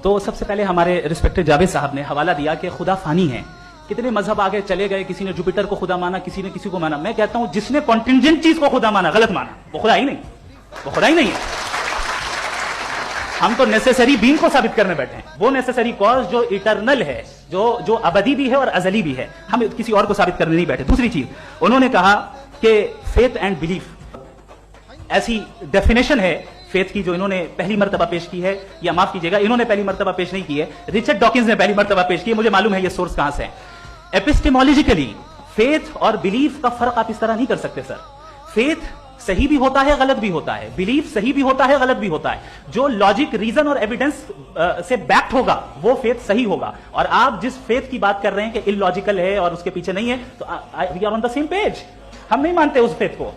تو سب سے پہلے ہمارے ریسپیکٹڈ جاوید صاحب نے حوالہ دیا کہ خدا فانی ہے. کتنے مذہب آگے چلے گئے, کسی نے جوپیٹر کو خدا مانا, کسی نے کسی کو مانا. میں کہتا ہوں جس نے کانٹینجنٹ چیز کو خدا مانا غلط مانا, وہ خدا ہی نہیں, وہ خدا ہی نہیں ہے. ہم تو نیسیسری بینگ کو ثابت کرنے بیٹھے ہیں, وہ نیسیسری کاز جو ایٹرنل ہے, جو ابدی بھی ہے اور ازلی بھی ہے. ہم کسی اور کو ثابت کرنے نہیں بیٹھے. دوسری چیز انہوں نے کہا کہ فیتھ اینڈ بلیف ایسی ڈیفینیشن ہے فیتھ کی جو انہوں نے پہلی مرتبہ پیش کی ہے, یا معاف کیجیے گا انہوں نے پہلی مرتبہ پیش نہیں کی ہے, رچرڈ ڈاکنز نے پہلی مرتبہ پیش کی ہے. مجھے معلوم ہے یہ سورس کہاں سے ہے. ایپسٹیمولوجیکلی فیتھ اور بلیف کا فرق آپ اس طرح نہیں کر سکتے سر. فیتھ صحیح بھی ہوتا ہے, غلط بھی ہوتا ہے. بلیف صحیح بھی ہوتا ہے, غلط بھی ہوتا ہے. جو لاجک, ریزن اور ایویڈنس سے بیکڈ ہوگا وہ فیتھ صحیح ہوگا. اور آپ جس فیتھ کی بات کر رہے ہیں کہ ان لاجیکل ہے اور اس کے پیچھے نہیں ہے, تو we are on the same page. ہم نہیں مانتے اس فیتھ کو.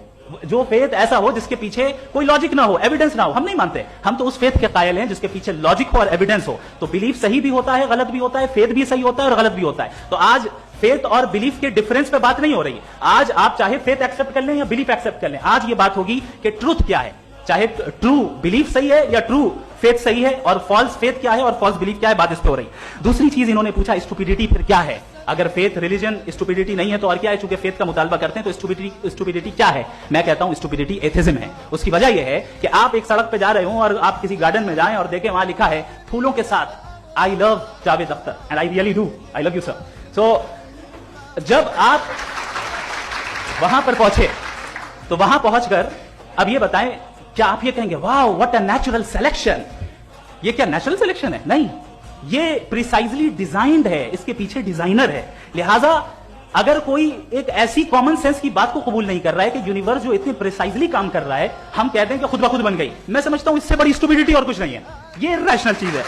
جو فیتھ ایسا ہو جس کے پیچھے کوئی لاجک نہ ہو, ایویڈنس نہ ہو, ہم نہیں مانتے. ہم تو اس فیتھ کے قائل ہیں جس کے پیچھے لاجک ہو اور ایویڈنس ہو. تو بلیف صحیح بھی ہوتا ہے, غلط بھی ہوتا ہے. فیتھ بھی صحیح ہوتا ہے اور غلط بھی ہوتا ہے. تو آج فیتھ اور بلیف کے ڈفرنس پہ بات نہیں ہو رہی ہے. آج آپ چاہے فیتھ ایکسپٹ کر لیں یا بلیف ایکسپٹ کر لیں, آج یہ بات ہوگی کہ ٹروتھ کیا ہے. چاہے ٹرو بلیف صحیح ہے یا ٹرو فیتھ صحیح ہے, اور فالس فیتھ کیا ہے اور فالس بلیف کیا ہے, بات اس پہ ہو رہی. دوسری چیز انہوں نے پوچھا اسٹوپیڈیٹی پھر کیا ہے. اگر فیتھ ریلیجن اسٹوپیڈیٹی نہیں ہے تو اور کیا ہے, چونکہ فیتھ کا مطالبہ کرتے ہیں تو اسٹوپیڈیٹی کیا ہے. میں کہتا ہوں اسٹوپیڈیٹی ایتھزم ہے. اس کی وجہ یہ ہے کہ آپ ایک سڑک پہ جا رہے ہوں اور آپ کسی گارڈن میں جائیں اور دیکھیں وہاں لکھا ہے پھولوں کے ساتھ I love Javed Akhtar, and I really do, I love you sir. So جب آپ وہاں پر پہنچے تو وہاں پہنچ کر اب یہ بتائیں, کیا آپ یہ کہیں گے واو واٹ اے نیچرل سلیکشن. یہ کیا نیچرل سلیکشن ہے؟ نہیں, یہ پریسائزلی ڈیزائنڈ ہے, اس کے پیچھے ڈیزائنر ہے. لہذا اگر کوئی ایک ایسی کامن سینس کی بات کو قبول نہیں کر رہا ہے کہ یونیورس جو اتنی پریسائزلی کام کر رہا ہے, ہم کہتے ہیں کہ خود بخود بن گئی, میں سمجھتا ہوں اس سے بڑی اسٹوپیڈیٹی اور کچھ نہیں ہے. یہ ریشنل چیز ہے.